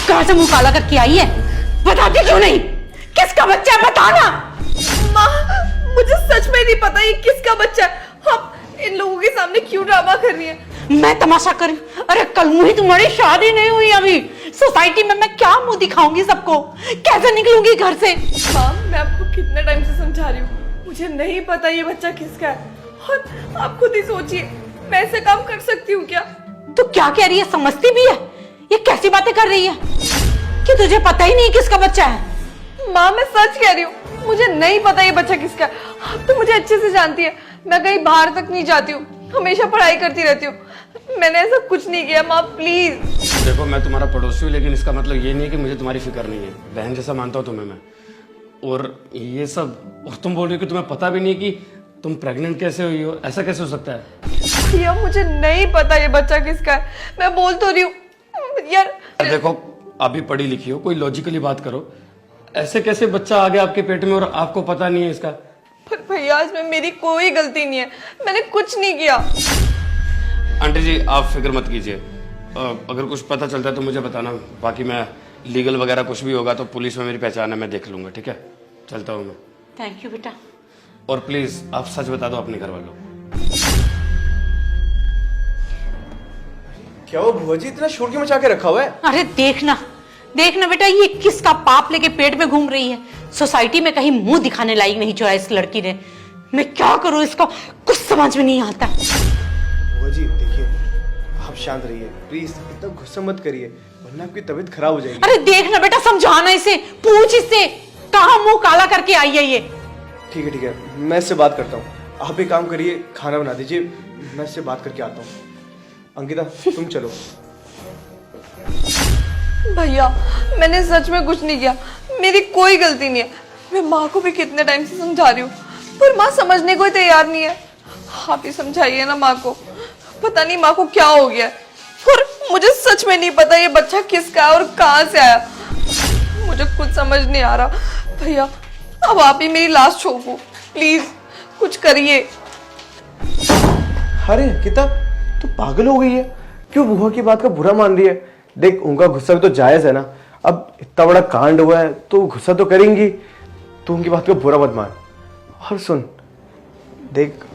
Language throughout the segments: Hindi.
कहां से मुंह काला करके आई है? बताती क्यों नहीं? किसका बच्चा है बताना। माँ, मुझे सच में नहीं पता ये किसका बच्चा है। आप इन लोगों के सामने क्यों ड्रामा कर रही है? मैं तमाशा करूं? अरे कल मुझे तुम्हारी शादी नहीं हुई अभी। सोसाइटी में मैं क्या मुंह दिखाऊंगी सबको? कैसे निकलूंगी घर से? माँ, मैं आपको कितने टाइम से समझा रही हूँ, मुझे नहीं पता ये बच्चा किसका है। और आप खुद ही सोचिए, मैं ऐसे काम कर सकती हूँ क्या? तू क्या कह रही है? समझती भी है? ये कैसी बातें कर रही है कि तुझे पता ही नहीं किसका बच्चा है? माँ, मैं सच कह रही हूँ, मुझे नहीं पता ये बच्चा किसका है। आप तो मुझे अच्छे से जानती है, मैं कहीं बाहर तक नहीं जाती हूँ, हमेशा पढ़ाई करती रहती हूँ। मैंने ऐसा कुछ नहीं किया। माँ प्लीज। देखो, मैं तुम्हारा पड़ोसी हूँ, लेकिन इसका मतलब ये नहीं है कि मुझे तुम्हारी फिक्र नहीं है। बहन जैसा मानता हूँ तुम्हें मैं। और ये सब, और तुम बोल रही हो कि तुम्हें पता भी नहीं कि तुम प्रेग्नेंट कैसे हुई हो। ऐसा कैसे हो सकता है? भैया, मुझे नहीं पता ये बच्चा किसका है, मैं बोल तो रही हूँ यार। देखो, अभी पढ़ी लिखी हो, कोई लॉजिकली बात करो। ऐसे कैसे बच्चा आ गया आपके पेट में और आपको पता नहीं है इसका? पर भैया, इसमें मेरी कोई गलती नहीं है, मैंने कुछ नहीं किया। आंटी जी, आप फिक्र मत कीजिए। अगर कुछ पता चलता है तो मुझे बताना। बाकी मैं लीगल वगैरह कुछ भी होगा तो पुलिस में मेरी पहचान है, मैं देख लूंगा। ठीक है, चलता हूँ मैं। थैंक यू बेटा। और प्लीज आप सच बता दो अपने घर वालों को। क्या वो भुआ जी इतना शोर क्यों मचा के रखा हुआ है? अरे देखना देखना बेटा, ये किसका पाप लेके पेट में घूम रही है। सोसाइटी में कहीं मुंह दिखाने लायक नहीं छोड़ा इस लड़की ने। मैं क्या करूं, इसका कुछ समझ में नहीं आता। भुआ जी देखिए, आप शांत रहिए प्लीज, इतना गुस्सा मत करिए वरना आपकी तबीयत खराब हो जाएगी। अरे देखना बेटा, समझाना इसे, पूछ इससे कहां मुंह काला करके आई है ये। ठीक है, मैं इससे बात करता हूँ। आप एक काम करिए, खाना बना दीजिए, मैं इससे बात करके आता हूँ। अंकिता तुम चलो। भैया, मैंने सच में कुछ नहीं किया, मेरी कोई गलती नहीं है। मैं माँ को भी कितने टाइम से समझा रही हूँ, पर माँ समझने को ही तैयार नहीं है। आप ही समझाइए ना माँ को, पता नहीं माँ को क्या हो गया है। और मुझे सच में नहीं पता ये बच्चा किसका है और कहाँ से आया, मुझे कुछ समझ नहीं आ रहा। भैया, अब आप ही मेरी लास्ट ठोको, प्लीज कुछ करिए। अरे अंकिता, तू पागल हो गई है? क्यों बुआ की बात का बुरा मान रही है? देख, उनका गुस्सा भी तो जायज है ना। अब इतना बड़ा कांड हुआ है तो गुस्सा तो करेंगी, तो उनकी बात का बुरा मत मान। और सुन, देख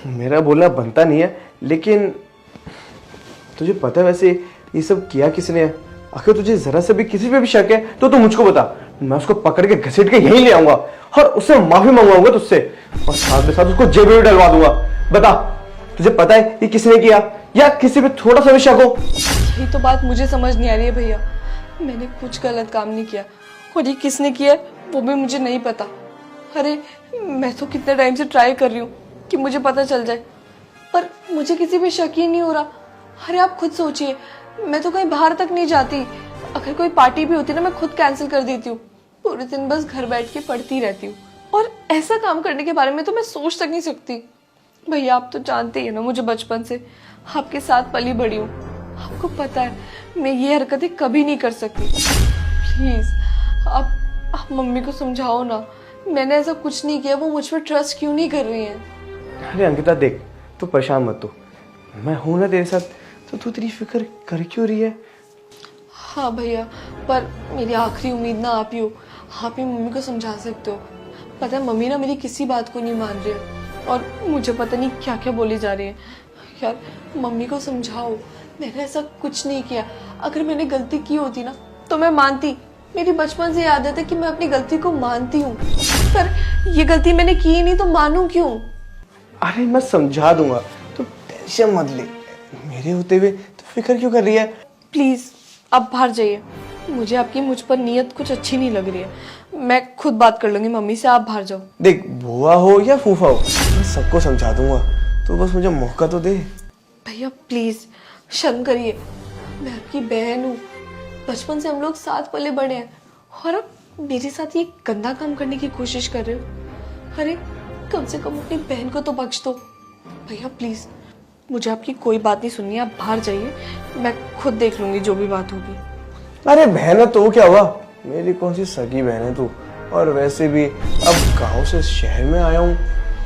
मेरा बोलना बनता नहीं है, लेकिन तुझे पता है वैसे ये सब किया किसने है? अगर तुझे जरा से भी किसी पे भी शक है तो तू मुझको बता, मैं उसको पकड़ के घसीट के यहीं ले आऊंगा और उससे माफी मंगवाऊंगा तुझसे, और साथ में साथ उसको जेल में भी डलवा दूंगा। बता, तुझे पता है ये किसने किया या किसी पे थोड़ा सा भी शक हो? यही तो बात मुझे समझ नहीं आ रही है भैया, मैंने कुछ गलत काम नहीं किया और ये किसने किया है वो भी मुझे नहीं पता। अरे मैं तो कितने टाइम से ट्राई कर रही हूँ कि मुझे पता चल जाए, पर मुझे किसी पे शक ही नहीं हो रहा। अरे आप खुद सोचिए, मैं तो कहीं बाहर तक नहीं जाती, अगर कोई पार्टी भी होती ना मैं खुद कैंसिल कर देती हूँ, पूरे दिन बस घर बैठ के पढ़ती रहती हूँ, और ऐसा काम करने के बारे में तो मैं सोच तक नहीं सकती। भैया, आप तो जानते ही है ना, मुझे बचपन से आपके साथ पली बड़ी हूँ, आपको पता है मैं ये हरकतें कभी नहीं कर सकती। प्लीज आप मम्मी को समझाओ ना, मैंने ऐसा कुछ नहीं किया, वो मुझ पर ट्रस्ट क्यों नहीं कर रही हैं? अरे अंकिता देख, तू परेशान मत हो, मैं हूं ना तेरे साथ, तो तू तेरी फिक्र कर क्यों रही है? हाँ भैया, पर मेरी आखिरी उम्मीद ना आप ही हो, आप ही मम्मी को समझा सकते हो। पता है मम्मी ना मेरी किसी बात को नहीं मान रही है और मुझे पता नहीं क्या क्या बोली जा रही है। यार मम्मी को समझाओ, मैंने ऐसा कुछ नहीं किया, अगर मैंने गलती की होती ना तो मैं मानती, मेरी बचपन से आदत है कि मैं अपनी गलती को मानती हूँ, पर ये गलती मैंने की ही नहीं तो मानूं क्यों? अरे मैं समझा दूंगा, तू टेंशन मत ले, मेरे होते हुए तो फिक्र क्यों कर रही है? प्लीज आप बाहर जाइए, मुझे आपकी मुझ पर नीयत कुछ अच्छी नहीं लग रही है, मैं खुद बात कर लूंगी मम्मी से, आप बाहर जाओ। देख, बुआ हो या फूफा हो, मैं सबको समझा दूंगा, तो बस मुझे मौका तो दे। भैया प्लीज शर्म करिए, मैं आपकी बहन हूँ, बचपन से हम लोग साथ पले बड़े हैं और आप मेरे साथ ये गंदा काम करने की कोशिश कर रहे हो। अरे कम से कम अपनी बहन को तो बख्श दो। भैया प्लीज, मुझे आपकी कोई बात नहीं सुननी है, आप बाहर जाइए, मैं खुद देख लूंगी जो भी बात होगी। अरे बहन है तो क्या हुआ, मेरी कौन सी सगी बहन है तू, और वैसे भी अब गांव से शहर में आया हूँ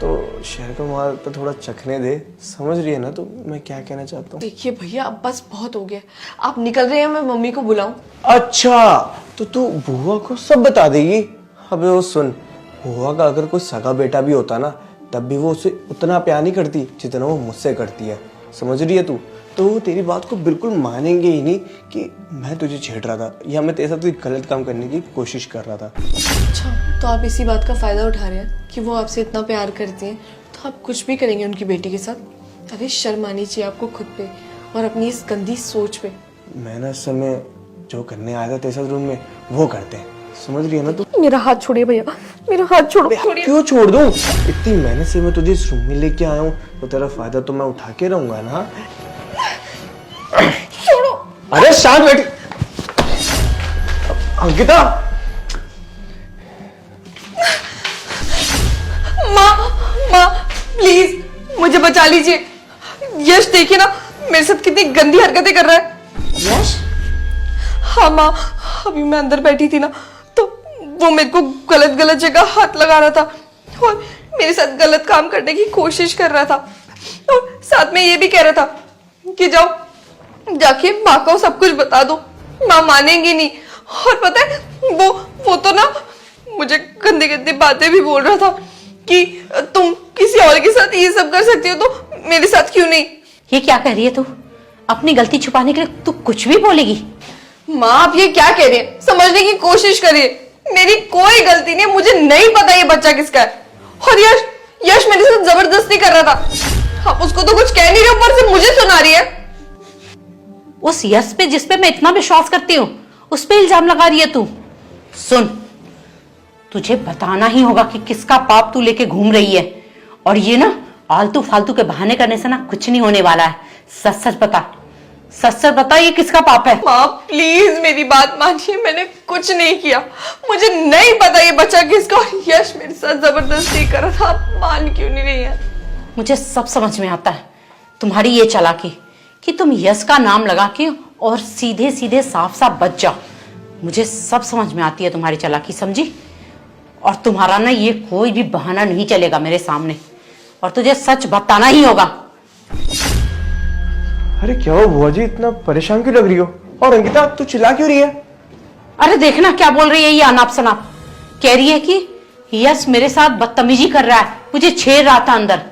तो शहर का माल पर थोड़ा चखने दे, समझ रही है ना तू मैं क्या कहना चाहता हूँ? देखिए भैया, अब बस बहुत हो गया, आप निकल रहे हैं, मैं मम्मी को बुलाऊं? अच्छा, तो तू बुआ को सब बता देगी। अबे वो सुन, बुआ का अगर कोई सगा बेटा भी होता ना, तब भी वो उसे उतना प्यार नहीं करती जितना वो मुझसे करती है, समझ रही है तू? तो वो तेरी बात को बिल्कुल मानेंगे ही नहीं कि मैं तुझे छेड़ रहा था या मैं तेरे साथ कोई गलत काम करने की कोशिश कर रहा था। अच्छा, तो आप इसी बात का फायदा उठा रहे हैं कि वो आपसे इतना प्यार करती हैं, तो आप कुछ भी करेंगे उनकी बेटी के साथ? अरे शर्म आनी चाहिए आपको खुद पे और अपनी इस गंदी सोच पे। मैं ना इस समय जो करने आया था तेरे साथ रूम में वो करते हैं, समझ रही है ना तू? मेरा हाथ छोड़िए भैया, मेरा हाथ छोड़ो। क्यों छोड़ दूं? इतनी मेहनत से मैं तुझे इस रूम में लेके आया हूँ, तो तेरा फायदा तो मैं उठा के रहूंगा ना। छोड़ो। अरे शांत बैठी अंकिता। माँ प्लीज मुझे बचा लीजिए। यश देखिए ना मेरे साथ कितनी गंदी हरकतें कर रहा है। यश? हाँ माँ, अभी मैं अंदर बैठी थी ना, तो वो मेरे को गलत गलत जगह हाथ लगा रहा था और मेरे साथ गलत काम करने की कोशिश कर रहा था और साथ में ये भी कह रहा था कि जाओ जाके माँ को सब कुछ बता दो, माँ मानेंगी नहीं। और पता है वो तो ना मुझे गंदी गंदी बातें भी बोल रहा था कि तुम किसी और के साथ ये सब कर सकती हो तो मेरे साथ क्यों नहीं। ये क्या कह रही है तू? अपनी गलती छुपाने के लिए तू कुछ भी बोलेगी? माँ आप ये क्या कह रही है, समझने की कोशिश करिए। मेरी कोई गलती नहीं, मुझे नहीं पता ये बच्चा किसका है। और यश मेरे साथ जबरदस्ती कर रहा था। आप उसको तो कुछ कह नहीं रहे, ऊपर से मुझे सुना रही है। उस यश पे जिस पे मैं इतना विश्वास करती हूँ उस पे इल्जाम लगा रही है तू? सुन, तुझे बताना ही होगा कि किसका पाप तू लेके घूम रही है। और ये ना आलतू फालतू के बहाने करने से ना कुछ नहीं होने वाला है। सच सच बता, सच सच बता, ये किसका पाप है? माँ प्लीज मेरी बात मानिए, मैंने कुछ नहीं किया, मुझे नहीं पता ये बच्चा किसका। और यश मेरे साथ जबरदस्ती कर रहा था, आप मान क्यों नहीं रही है? मुझे सब समझ में आता है तुम्हारी ये चालाकी कि तुम यश का नाम लगा के और सीधे सीधे साफ साफ बच जाओ। मुझे सब समझ में आती है तुम्हारी चालाकी, समझी? और तुम्हारा ना ये कोई भी बहाना नहीं चलेगा मेरे सामने, और तुझे सच बताना ही होगा। अरे क्या हो बुआ जी, इतना परेशान क्यों लग रही हो? और अंकिता तू चिल्ला क्यों रही है? अरे देखना क्या बोल रही है ये अनाप शनाप। कह रही है कि यश मेरे साथ बदतमीजी कर रहा है, मुझे छेड़ रहा था अंदर।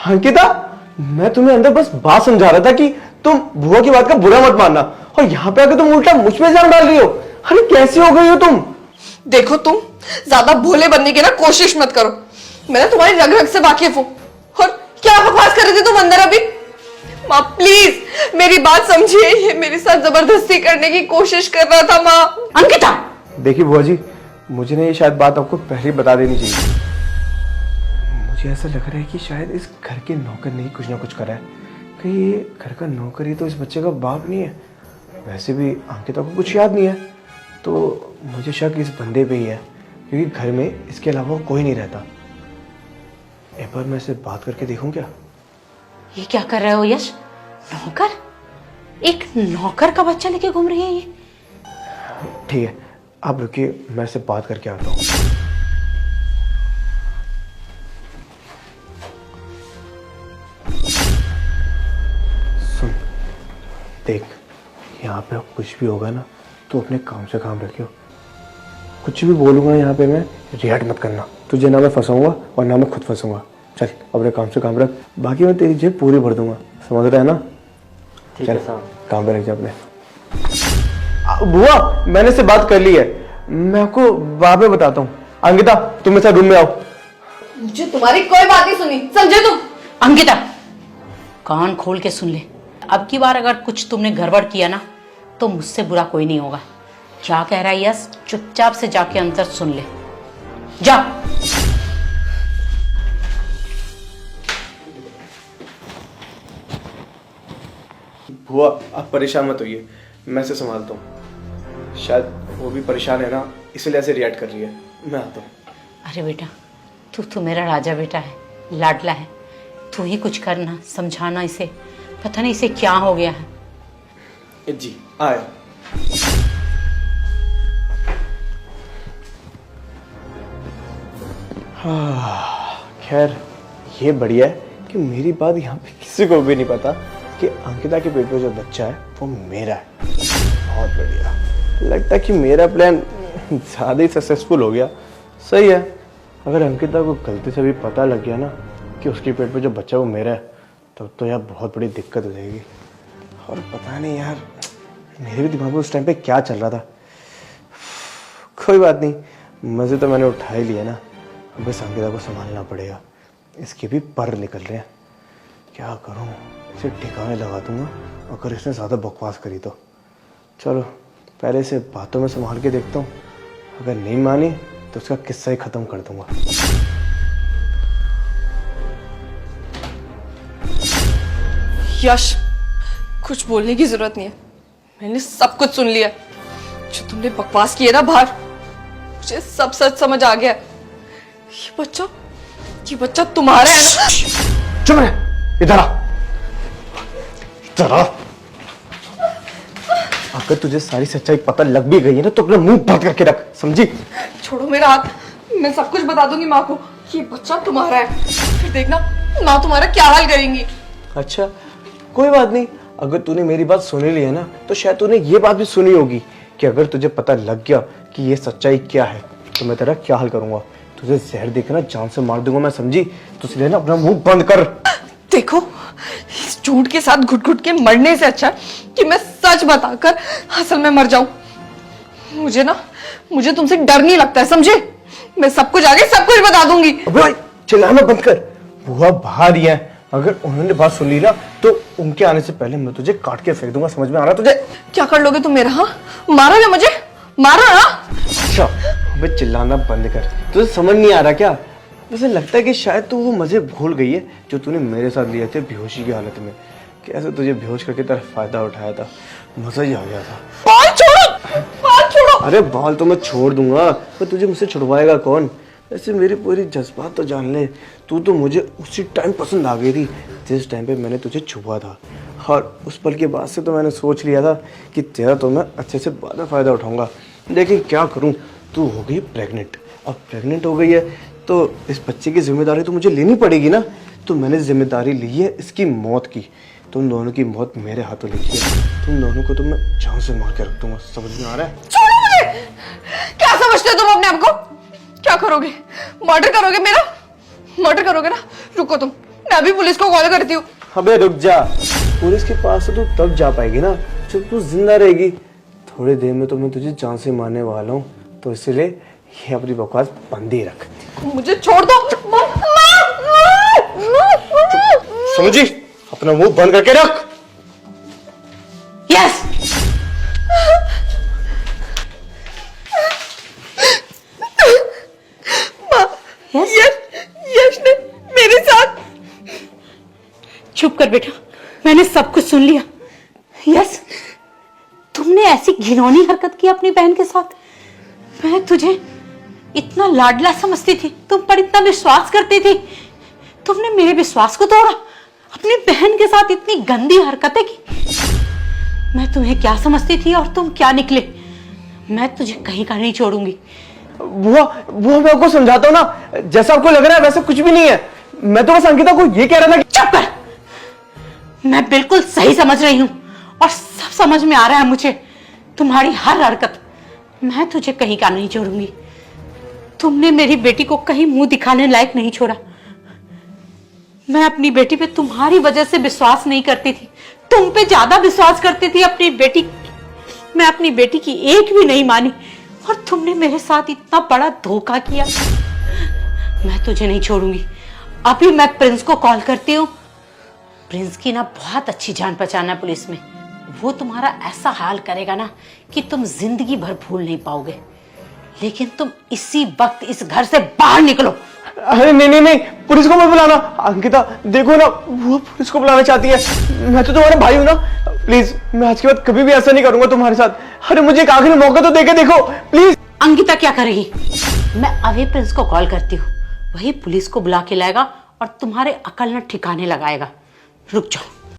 अंकिता, मैं तुम्हें अंदर बस बात समझा रहा था कि तुम बुआ की बात का बुरा मत मानना, और यहाँ पे आकर तुम उल्टा मुझ पे इल्जाम डाल रही हो। अरे कैसी हो गई हो तुम? देखो तुम ज्यादा भोले बनने की ना कोशिश मत करो, मैं ना तुम्हारी रग रग से वाकिफ हूँ। और क्या बकवास कर रहे थे तुम अंदर अभी? माँ प्लीज मेरी बात समझिए, ये मेरे साथ जबरदस्ती करने की कोशिश कर रहा था। माँ अंकिता, देखिए बुआ जी, मुझे ना ये शायद बात आपको पहले बता देनी चाहिए। मुझे ऐसा लग रहा है कि शायद इस घर के नौकर ने ही कुछ ना कुछ करा है। कहीं ये घर का नौकर ही तो इस बच्चे का बाप नहीं है? वैसे भी अंकिता को कुछ याद नहीं है, तो मुझे शक इस बंदे पे ही है, क्योंकि घर में इसके अलावा कोई नहीं रहता। एक बार मैं इससे बात करके देखूं क्या? ये क्या कर रहे हो यश? नौकर? एक नौकर का बच्चा लेके घूम रही है ये? ठीक है, आप रुकिए, मैं इससे बात करके आता हूँ। सुन, देख, यहाँ पे कुछ भी होगा ना तो अपने काम से काम रखियो। कुछ भी बोलूंगा यहाँ पे मैं, रिएक्ट मत करना। तुझे ना मैं फंसाऊंगा और ना मैं खुद फंसूंगा। चल अपने काम से काम रख, बाकी मैं तेरी जेब पूरी भर दूंगा, समझ रहा है ना? चल काम पे रख जा अपने। बुआ, मैंने से बात कर ली है, मैं आपको बाद में बताता हूँ। अंकिता तुम मेरे साथ रूम में आओ। मुझे तुम्हारी कोई बात नहीं सुनी, समझे तुम? अंकिता, कान खोल के सुन ले, अब की बार अगर कुछ तुमने गड़बड़ किया ना तो मुझसे बुरा कोई नहीं होगा। क्या कह रहा है यश? चुपचाप से जाके अंदर सुन ले, जा। बुआ आप परेशान मत होइए, मैं इसे संभालता हूँ। शायद वो भी परेशान है ना, इसलिए ऐसे रिएक्ट कर रही है। मैं आता हूँ। अरे बेटा, तू तो मेरा राजा बेटा है, लाडला है, तू ही कुछ करना, समझाना इसे। पता नहीं इसे क्या हो गया है। जी आए। खैर ये बढ़िया है कि मेरी बात यहाँ पे किसी को भी नहीं पता कि अंकिता के पेट में जो बच्चा है वो मेरा है। बहुत बढ़िया। लगता है कि मेरा प्लान ज़्यादा ही सक्सेसफुल हो गया। सही है, अगर अंकिता को गलती से भी पता लग गया ना कि उसके पेट पे जो बच्चा वो मेरा है, तब तो यार बहुत बड़ी दिक्कत हो जाएगी। और पता नहीं यार मेरे भी दिमाग में उस टाइम पे क्या चल रहा था। कोई बात नहीं, मज़े तो मैंने उठा ही लिया ना। अब बस अंकिता को संभालना पड़ेगा। इसके भी पर निकल रहे हैं, क्या करूं, इसे ठिकाने लगा दूंगा अगर इसने ज़्यादा बकवास करी तो। चलो पहले इसे बातों में संभाल के देखता हूँ, अगर नहीं मानी तो उसका किस्सा ही ख़त्म कर दूंगा। यश, कुछ बोलने की जरूरत नहीं है, मैंने सब कुछ सुन लिया। जो तुमने बकवास किए ना बाहर, मुझे सब सच समझ आ गया। ये बच्चा तुम्हारा है ना? चुप रहे, इधर आ, इधर आ। अगर तुझे सारी सच्चाई पता लग भी गई है ना तो अपना मुंह बंद करके रख, समझी? छोड़ो मेरा हाथ, मैं सब कुछ बता दूंगी माँ को। ये बच्चा तुम्हारा है, फिर देखना माँ तुम्हारा क्या हाल करेंगी। अच्छा कोई बात नहीं, अगर तूने मेरी बात सुनी ली है ना तो शायद तूने ये बात भी सुनी होगी कि अगर तुझे पता लग गया कि ये सच्चाई क्या है तो मैं तेरा क्या हाल करूंगा। तुझे जहर देकर ना जान से मार दूंगा मैं, समझी? तो इसलिए ना अपना मुंह बंद कर। देखो, इस झूठ के साथ घुट घुट के मरने से अच्छा कि मैं सच बताकर असल में मर जाऊं। मुझे तुमसे डर नहीं लगता है, समझे? मैं सब कुछ आगे सब कुछ बता दूंगी। अबे भाई चिल्लाना बंद कर, बुआ बाहर ही है, अगर उन्होंने बात सुन ली ना तो उनके आने से पहले मैं तुझे काट के फेंक दूंगा, समझ में आ रहा तुझे? क्या कर लोगे तुम मेरा? हाँ, मारोगे मुझे? मारो ना। अच्छा अबे चिल्लाना बंद कर, तुझे समझ नहीं आ रहा क्या? मुझे लगता है कि शायद तू वो मजे भूल गई है जो तूने मेरे साथ लिए थे बेहोशी की हालत में। कैसे तुझे बेहोश करके तेरा फायदा उठाया था, मजा ही आ गया था। बाल छोड़ो, बाल छोड़ो। अरे बाल तो मैं छोड़ दूंगा, पर तुझे मुझसे छुड़वाएगा कौन? ऐसे मेरी पूरी जज्बात तो जान ले, तू तो मुझे उसी टाइम पसंद आ गई थी जिस टाइम पे मैंने तुझे छुआ था। और उस पल के बाद से तो मैंने सोच लिया था कि तेरा तो मैं अच्छे से बाद में फ़ायदा उठाऊंगा। लेकिन क्या करूं, तू हो गई प्रेग्नेंट। अब प्रेग्नेंट हो गई है तो इस बच्चे की जिम्मेदारी तो मुझे लेनी पड़ेगी ना। तो मैंने जिम्मेदारी ली है इसकी मौत की। तुम दोनों की मौत मेरे हाथों लिखी है, तुम दोनों को तो मैं जान से मार के रख दूंगा, समझ में आ रहा है? छोड़ो मुझे। क्या समझते हो तुम अपने आप को? क्या करोगे? मर्डर करोगे मेरा? मर्डर करोगे ना? रुको तुम, मैं अभी पुलिस को कॉल करती हूँ। अबे रुक जा, पुलिस के पास तो तू तब जा पाएगी ना जब तू जिंदा रहेगी। थोड़ी देर में तो मैं तुझे जान से मारने वाला हूँ, तो इसलिए ये अपनी बकवास बंद ही रख। मुझे छोड़ दो। समझी? अपना मुंह बंद करके रख। यस, यश ने मेरे साथ। चुप कर बेटा, मैंने सब कुछ सुन लिया। यस, तुमने ऐसी घिनौनी हरकत की अपनी बहन के साथ। मैं तुझे इतना लाडला समझती थी, तुम पर इतना विश्वास करती थी, तुमने मेरे विश्वास को तोड़ा, अपनी बहन के साथ इतनी गंदी हरकतें की। मैं तुम्हें क्या समझती थी और तुम क्या निकले। मैं तुझे कहीं का नहीं छोड़ूंगी। बुआ मैं आपको समझाता हूँ ना, जैसा आपको लग रहा है वैसा कुछ भी नहीं है। मैं तो बस अंकिता को ये कह रहा था कि चुप कर, मैं बिल्कुल सही समझ रही हूं और सब समझ में आ रहा है मुझे तुम्हारी हर हरकत। मैं तुझे कहीं का नहीं छोड़ूंगी। तुमने मेरी बेटी को कहीं मुंह दिखाने लायक नहीं छोड़ा। मैं अपनी बेटी पे तुम्हारी वजह से विश्वास नहीं करती थी, तुम पे ज्यादा विश्वास करती थी अपनी बेटी। मैं अपनी बेटी की एक भी नहीं मानी और तुमने मेरे साथ इतना बड़ा धोखा किया। मैं तुझे नहीं छोड़ूंगी। अभी मैं प्रिंस को कॉल करती हूँ। प्रिंस की ना बहुत अच्छी जान पहचान है पुलिस में। वो तुम्हारा ऐसा हाल करेगा ना कि तुम जिंदगी भर भूल नहीं पाओगे। लेकिन तुम इसी वक्त इस घर से बाहर निकलो। अरे नहीं, पुलिस को मत बुलाना। अंकिता देखो ना, वो पुलिस को बुलाना चाहती है। मैं तो तुम्हारा भाई हूं ना, प्लीज मैं आज के बाद कभी भी ऐसा नहीं करूंगा तुम्हारे साथ। अरे मुझे एक आखिरी मौका तो देके देखो प्लीज। अंकिता क्या करेगी? मैं अभी प्रिंस को कॉल करती हूँ, वही पुलिस को बुला के लाएगा और तुम्हारे अकल न ठिकाने लगाएगा। रुक जाओ।